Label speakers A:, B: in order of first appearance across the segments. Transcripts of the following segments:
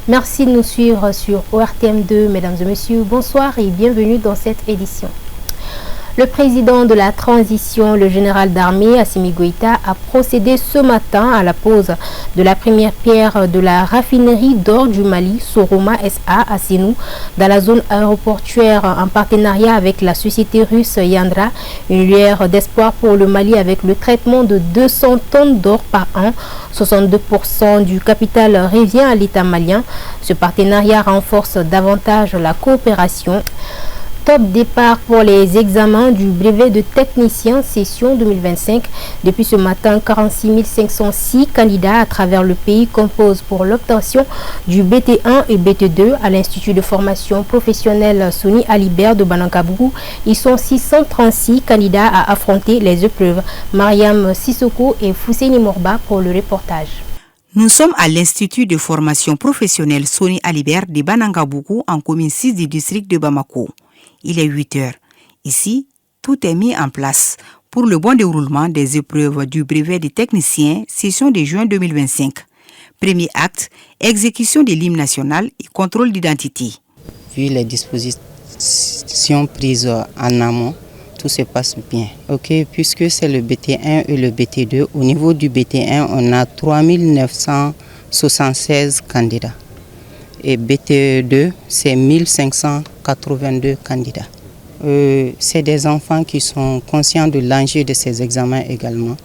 A: Merci de nous suivre sur ORTM2. Mesdames et messieurs, bonsoir et bienvenue dans cette édition. Le président de la transition, le général d'armée Assimi Goïta, a procédé ce matin à la pose de la première pierre de la raffinerie d'or du Mali, Soroma SA à Sénou, dans la zone aéroportuaire en partenariat avec la société russe Yandra, une lueur d'espoir pour le Mali avec le traitement de 200 tonnes d'or par an. 62% du capital revient à l'État malien. Ce partenariat renforce davantage la coopération. Top départ pour les examens du brevet de technicien session 2025. Depuis ce matin, 46 506 candidats à travers le pays composent pour l'obtention du BT1 et BT2 à l'Institut de formation professionnelle Soni Alibert de Banankabougou. Ils sont 636 candidats à affronter les épreuves. Mariam Sissoko et Fousséni Morba pour le reportage.
B: Nous sommes à l'Institut de formation professionnelle Soni Alibert de Banankabougou en commune 6 du district de Bamako. Il est 8 heures. Ici, tout est mis en place pour le bon déroulement des épreuves du brevet des techniciens, session de juin 2025. Premier acte, exécution de l'hymne national et contrôle d'identité.
C: Vu les dispositions prises en amont, tout se passe bien. Ok, puisque c'est le BT1 et le BT2, au niveau du BT1, on a 3976 candidats. Et BT2, c'est 1582 candidats. C'est des enfants qui sont conscients de l'enjeu de ces examens également.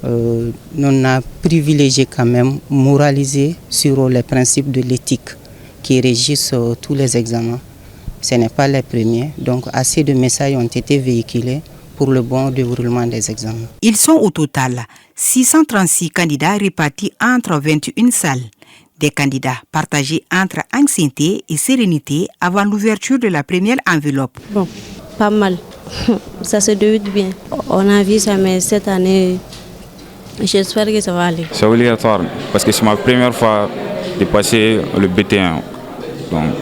C: On a privilégié quand même, moralisé sur les principes de l'éthique qui régissent tous les examens. Ce n'est pas les premiers, donc assez de messages ont été véhiculés pour le bon déroulement des examens.
B: Ils sont au total 636 candidats répartis entre 21 salles. Des candidats partagés entre anxiété et sérénité avant l'ouverture de la première enveloppe.
D: Bon, pas mal. Ça se déroule bien. On a vu ça, mais cette année, j'espère que ça va aller.
E: C'est obligatoire parce que c'est ma première fois de passer le BT1. Donc,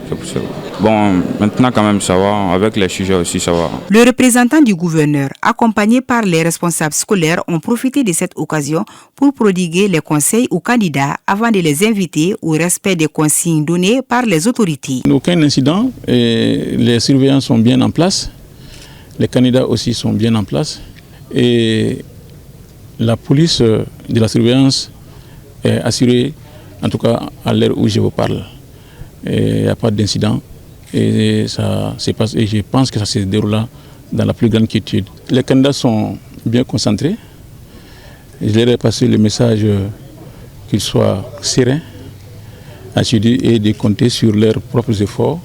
E: c'est pour ça. Bon, maintenant quand même ça va, avec les sujets aussi ça va.
B: Le représentant du gouverneur, accompagné par les responsables scolaires, ont profité de cette occasion pour prodiguer les conseils aux candidats avant de les inviter au respect des consignes données par les autorités.
F: Aucun incident, et les surveillants sont bien en place, les candidats aussi sont bien en place et la police de la surveillance est assurée, en tout cas à l'heure où je vous parle. Il n'y a pas d'incident. Et ça se passe, et je pense que ça se déroule dans la plus grande quiétude. Les candidats sont bien concentrés. Je leur ai passé le message qu'ils soient sereins, assidus et de compter sur leurs propres efforts,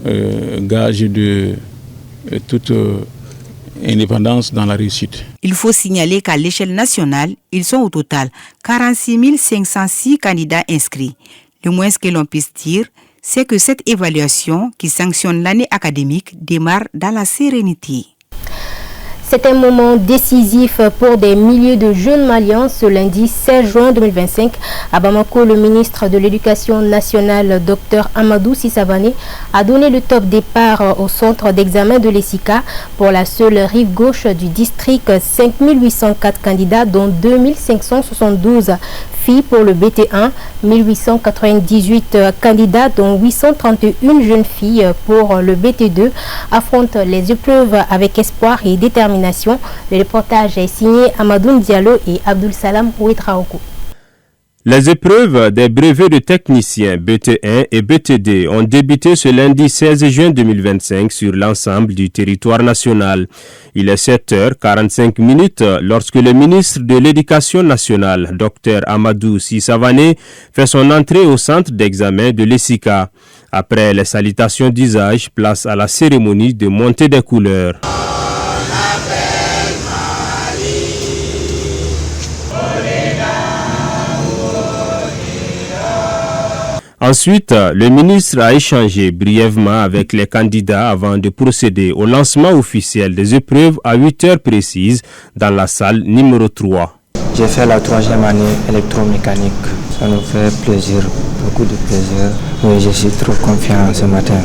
F: gage de toute indépendance dans la réussite.
B: Il faut signaler qu'à l'échelle nationale, ils sont au total 46 506 candidats inscrits. Le moins que l'on puisse dire, c'est que cette évaluation qui sanctionne l'année académique démarre dans la sérénité.
A: C'est un moment décisif pour des milliers de jeunes Maliens ce lundi 16 juin 2025. À Bamako, le ministre de l'Éducation nationale, Dr Amadou Sissavané, a donné le top départ au centre d'examen de l'ESICA pour la seule rive gauche du district. 5804 candidats, dont 2572 filles pour le BT1, 1898 candidats, dont 831 jeunes filles pour le BT2, affrontent les épreuves avec espoir et détermination. Le reportage est signé Amadou Diallo et Abdul Salam Ouetraogo.
G: Les épreuves des brevets de techniciens BT1 et BT2 ont débuté ce lundi 16 juin 2025 sur l'ensemble du territoire national. Il est 7h45 lorsque le ministre de l'Éducation nationale, Dr Amadou Sissavané, fait son entrée au centre d'examen de l'ESICA. Après les salutations d'usage, place à la cérémonie de montée des couleurs. Ensuite, le ministre a échangé brièvement avec les candidats avant de procéder au lancement officiel des épreuves à 8 heures précises dans la salle numéro 3.
H: J'ai fait la 3e année électromécanique. Ça nous fait plaisir, beaucoup de plaisir. Oui, je suis trop confiant ce matin.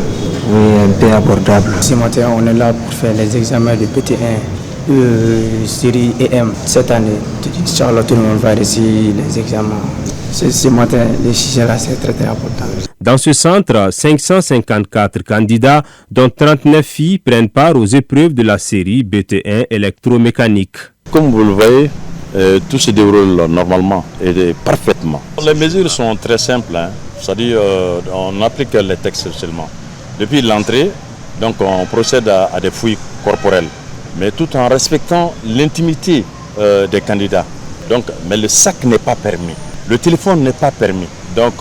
H: Oui, un peu abordable.
I: Ce matin, on est là pour faire les examens de BT1, série EM. Cette année, Inch'Allah, tout le monde va réussir les examens. Ce matin, le sujet là, c'est très important.
G: Dans ce centre, 554 candidats, dont 39 filles, prennent part aux épreuves de la série BT1 électromécanique.
J: Comme vous le voyez, tout se déroule normalement et parfaitement. Les mesures sont très simples, c'est-à-dire on applique les textes seulement. Depuis l'entrée, donc on procède à des fouilles corporelles, mais tout en respectant l'intimité des candidats. Donc, mais le sac n'est pas permis, le téléphone n'est pas permis. Donc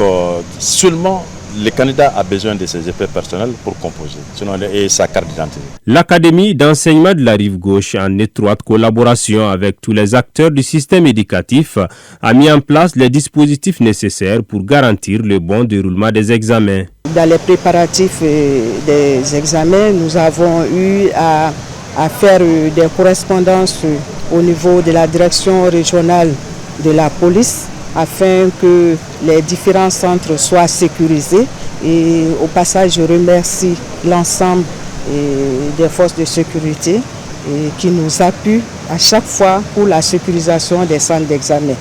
J: seulement le candidat a besoin de ses effets personnels pour composer, sinon et sa carte d'identité.
G: L'Académie d'enseignement de la rive gauche, en étroite collaboration avec tous les acteurs du système éducatif, a mis en place les dispositifs nécessaires pour garantir le bon déroulement des examens.
K: Dans les préparatifs des examens, nous avons eu à faire des correspondances au niveau de la direction régionale de la police, afin que les différents centres soient sécurisés. Et au passage, je remercie l'ensemble des forces de sécurité qui nous appuient à chaque fois pour la sécurisation des centres d'examen.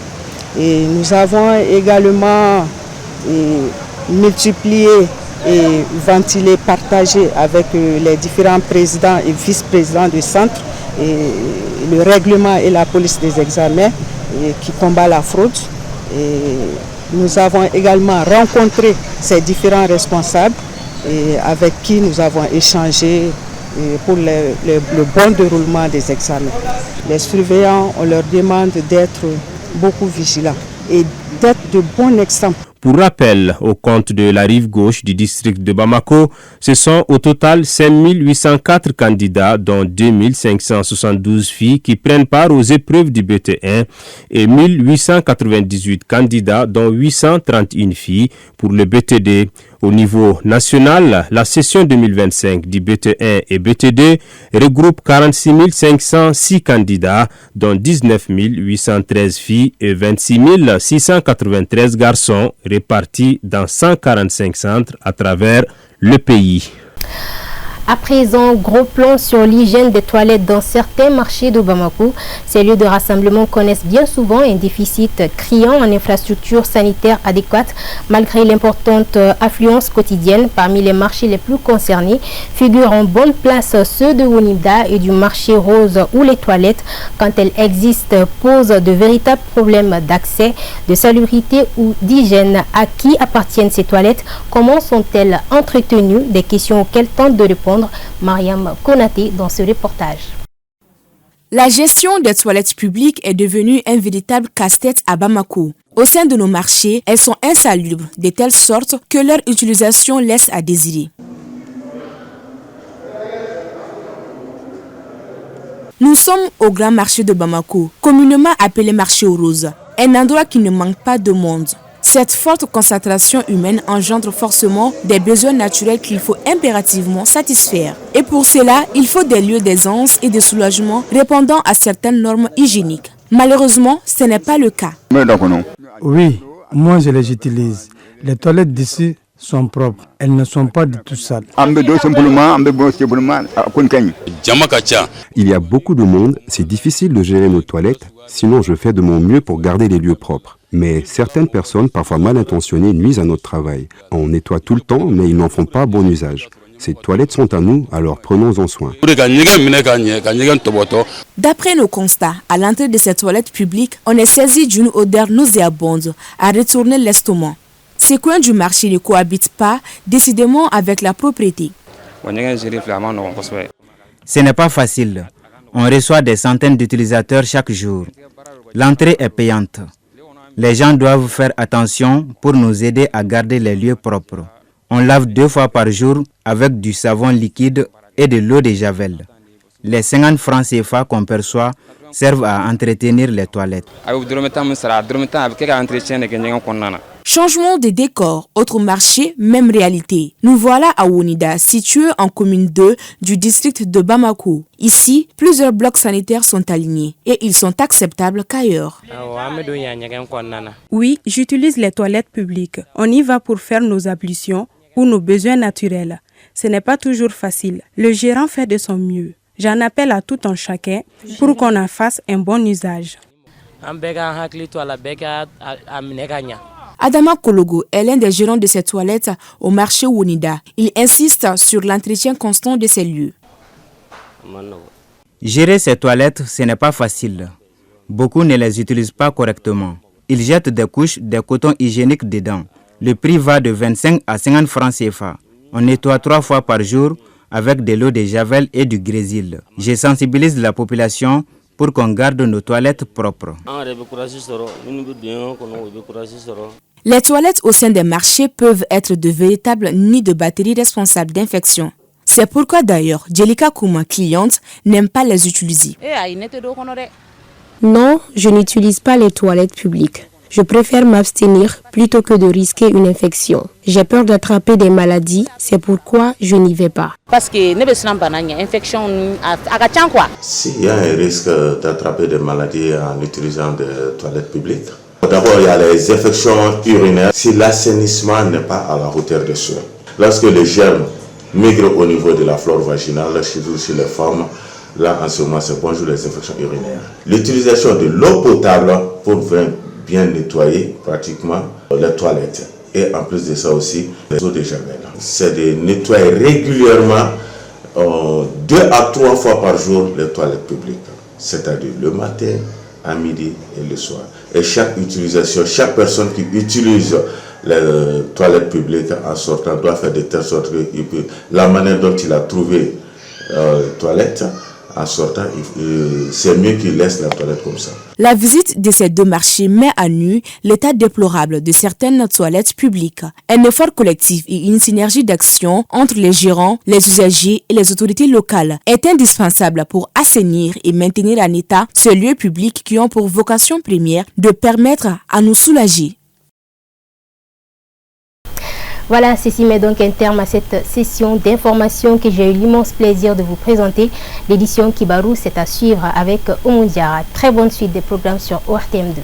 K: Et nous avons également multiplié et ventilé, partagé avec les différents présidents et vice-présidents du centre le règlement et la police des examens qui combat la fraude. Et nous avons également rencontré ces différents responsables avec qui nous avons échangé pour le bon déroulement des examens. Les surveillants, on leur demande d'être beaucoup vigilants et d'être de bons exemples.
G: Pour rappel, au compte de la rive gauche du district de Bamako, ce sont au total 5804 candidats, dont 2572 filles qui prennent part aux épreuves du BT1 et 1898 candidats, dont 831 filles pour le BTD. Au niveau national, la session 2025 du BT1 et BTD regroupe 46 506 candidats, dont 19 813 filles et 26 693 garçons, répartis dans 145 centres à travers le pays.
A: À présent, gros plan sur l'hygiène des toilettes dans certains marchés de Bamako. Ces lieux de rassemblement connaissent bien souvent un déficit criant en infrastructures sanitaires adéquates. Malgré l'importante affluence quotidienne, parmi les marchés les plus concernés figurent en bonne place ceux de Wonida et du marché rose, où les toilettes, quand elles existent, posent de véritables problèmes d'accès, de salubrité ou d'hygiène. À qui appartiennent ces toilettes? Comment sont-elles entretenues? Des questions auxquelles tente de répondre Mariam Konaté dans ce reportage.
L: La gestion des toilettes publiques est devenue un véritable casse-tête à Bamako. Au sein de nos marchés, elles sont insalubres de telle sorte que leur utilisation laisse à désirer. Nous sommes au grand marché de Bamako, communément appelé marché aux roses, un endroit qui ne manque pas de monde. Cette forte concentration humaine engendre forcément des besoins naturels qu'il faut impérativement satisfaire. Et pour cela, il faut des lieux d'aisance et de soulagement répondant à certaines normes hygiéniques. Malheureusement, ce n'est pas le cas.
I: Oui, moi je les utilise. Les toilettes d'ici sont propres. Elles ne sont pas du tout sales.
M: Il y a beaucoup de monde, c'est difficile de gérer nos toilettes, sinon je fais de mon mieux pour garder les lieux propres. Mais certaines personnes, parfois mal intentionnées, nuisent à notre travail. On nettoie tout le temps, mais ils n'en font pas bon usage. Ces toilettes sont à nous, alors prenons-en soin.
L: D'après nos constats, à l'entrée de ces toilettes publiques, on est saisi d'une odeur nauséabonde à retourner l'estomac. Ces coins du marché ne cohabitent pas décidément avec la propriété.
N: Ce n'est pas facile. On reçoit des centaines d'utilisateurs chaque jour. L'entrée est payante. Les gens doivent faire attention pour nous aider à garder les lieux propres. On lave 2 fois par jour avec du savon liquide et de l'eau de javel. Les 50 francs CFA qu'on perçoit servent à entretenir les toilettes.
L: Changement de décor, autre marché, même réalité. Nous voilà à Wonida, situé en commune 2 du district de Bamako. Ici, plusieurs blocs sanitaires sont alignés et ils sont acceptables qu'ailleurs.
O: Oui, j'utilise les toilettes publiques. On y va pour faire nos ablutions ou nos besoins naturels. Ce n'est pas toujours facile. Le gérant fait de son mieux. J'en appelle à tout un chacun pour qu'on en fasse un bon usage.
L: Adama Kologo est l'un des gérants de ces toilettes au marché Wonida. Il insiste sur l'entretien constant de ces lieux.
N: Gérer ces toilettes, ce n'est pas facile. Beaucoup ne les utilisent pas correctement. Ils jettent des couches, des cotons hygiéniques dedans. Le prix va de 25 à 50 francs CFA. On nettoie 3 fois par jour avec de l'eau de javel et du grésil. Je sensibilise la population pour qu'on garde nos toilettes propres.
L: Les toilettes au sein des marchés peuvent être de véritables nids de bactéries responsables d'infections. C'est pourquoi d'ailleurs, Jelika Kouma, cliente, n'aime pas les utiliser.
P: Non, je n'utilise pas les toilettes publiques. Je préfère m'abstenir plutôt que de risquer une infection. J'ai peur d'attraper des maladies, c'est pourquoi je n'y vais pas.
Q: S'il y a un risque d'attraper des maladies en utilisant des toilettes publiques, d'abord il y a les infections urinaires si l'assainissement n'est pas à la hauteur des soins. Lorsque les germes migrent au niveau de la flore vaginale, chez les femmes, là en ce moment c'est bonjour les infections urinaires. L'utilisation de l'eau potable pour bien nettoyer pratiquement les toilettes. Et en plus de ça aussi, les eaux de javel. C'est de nettoyer régulièrement 2 à 3 fois par jour les toilettes publiques. C'est-à-dire le matin, à midi et le soir. Et chaque utilisation, chaque personne qui utilise les toilettes publiques en sortant doit faire de telle sorte que la manière dont il a trouvé les toilettes, en sortant, c'est mieux qu'il laisse la toilette comme ça.
L: La visite de ces deux marchés met à nu l'état déplorable de certaines toilettes publiques. Un effort collectif et une synergie d'action entre les gérants, les usagers et les autorités locales est indispensable pour assainir et maintenir en état ces lieux publics qui ont pour vocation première de permettre à nous soulager.
A: Voilà, ceci met donc un terme à cette session d'information que j'ai eu l'immense plaisir de vous présenter. L'édition Kibarou, c'est à suivre avec Omundiara. Très bonne suite des programmes sur ORTM2.